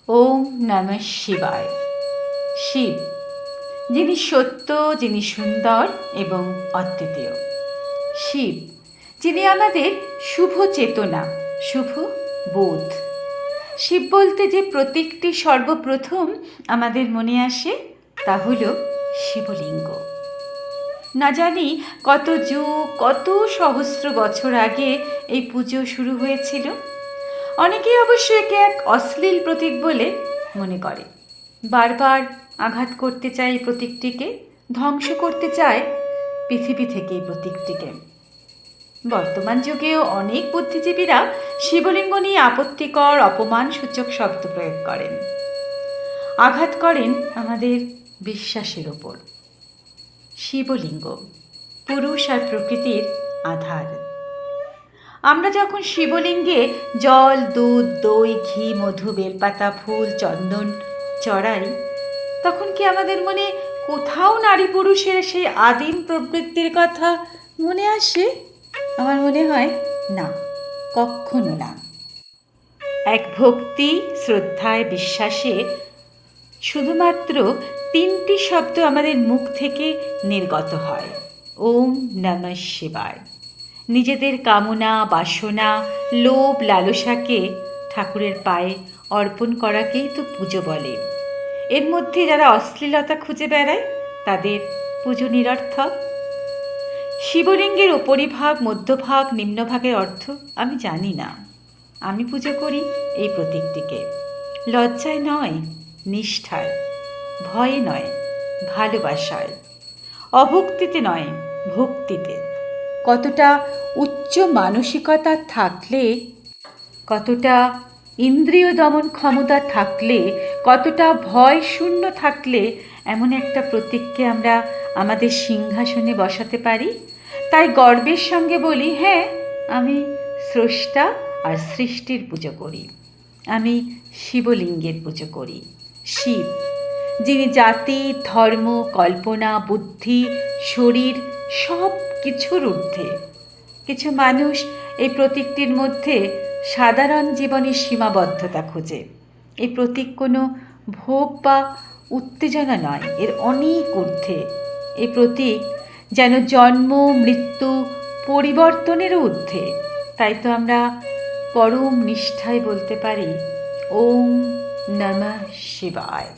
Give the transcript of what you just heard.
ওম নমঃ শিবায়। শিব, যিনি সত্য, যিনি সুন্দর এবং অদ্বিতীয়। শিব, যিনি আমাদের শুভ চেতনা, শুভ বোধ। শিব বলতে যে প্রতীকটি সর্বপ্রথম আমাদের মনে আসে তা হল শিবলিঙ্গ। না জানি কত যুগ, কত সহস্র বছর আগে এই পুজো শুরু হয়েছিল। অনেকেই অবশ্য একে এক অশ্লীল প্রতীক বলে মনে করে, বারবার আঘাত করতে চায় এই প্রতীকটিকে, ধ্বংস করতে চায় পৃথিবী থেকে এই প্রতীকটিকে। বর্তমান যুগেও অনেক বুদ্ধিজীবীরা শিবলিঙ্গ নিয়ে আপত্তিকর, অপমানসূচক শব্দ প্রয়োগ করেন, আঘাত করেন আমাদের বিশ্বাসের ওপর। শিবলিঙ্গ পুরুষ আর প্রকৃতির আধার। আমরা যখন শিবলিঙ্গে জল, দুধ, দই, ঘি, মধু, বেলপাতা, ফুল, চন্দন চড়াই, তখন কি আমাদের মনে কোথাও নারী পুরুষের সেই আদিম প্রবৃত্তির কথা মনে আসে? আমার মনে হয় না, কখনো না। এক ভক্তি, শ্রদ্ধায়, বিশ্বাসে শুধুমাত্র 3টি শব্দ আমাদের মুখ থেকে নির্গত হয়: ওম নমঃ শিবায়। নিজেদের কামনা, বাসনা, লোভ, লালসাকে ঠাকুরের পায়ে অর্পণ করাকেই তো পুজো বলে। এর মধ্যে যারা অশ্লীলতা খুঁজে বেড়ায় তাদের পুজো নিরর্থক। শিবলিঙ্গের উপরিভাগ, মধ্যভাগ, নিম্নভাগের অর্থ আমি জানি না। আমি পুজো করি এই প্রতীকটিকে লজ্জায় নয়, নিষ্ঠায়; ভয়ে নয়, ভালোবাসায়; অভক্তিতে নয়, ভক্তিতে। কতটা উচ্চ মানসিকতা থাকলে, কতটা ইন্দ্রিয় দমন ক্ষমতা থাকলে, কতটা ভয় শূন্য থাকলে এমন একটা প্রতীককে আমরা আমাদের সিংহাসনে বসাতে পারি। তাই গর্বের সঙ্গে বলি, হ্যাঁ, আমি স্রষ্টা আর সৃষ্টির পুজো করি। আমি শিবলিঙ্গের পুজো করি। শিব, যিনি জাতি, ধর্ম, কল্পনা, বুদ্ধি, শরীর সব কিছুর ঊর্ধ্বে। কিছু মানুষ এই প্রতীকটির মধ্যে সাধারণ জীবনের সীমাবদ্ধতা খোঁজে। এই প্রতীক কোনো ভোগ বা উত্তেজনা নয়, এর অনেক ঊর্ধ্বে। এই প্রতীক যেন জন্ম, মৃত্যু, পরিবর্তনেরও ঊর্ধ্বে। তাই তো আমরা পরম নিষ্ঠায় বলতে পারি ওম নমঃ শিবায়।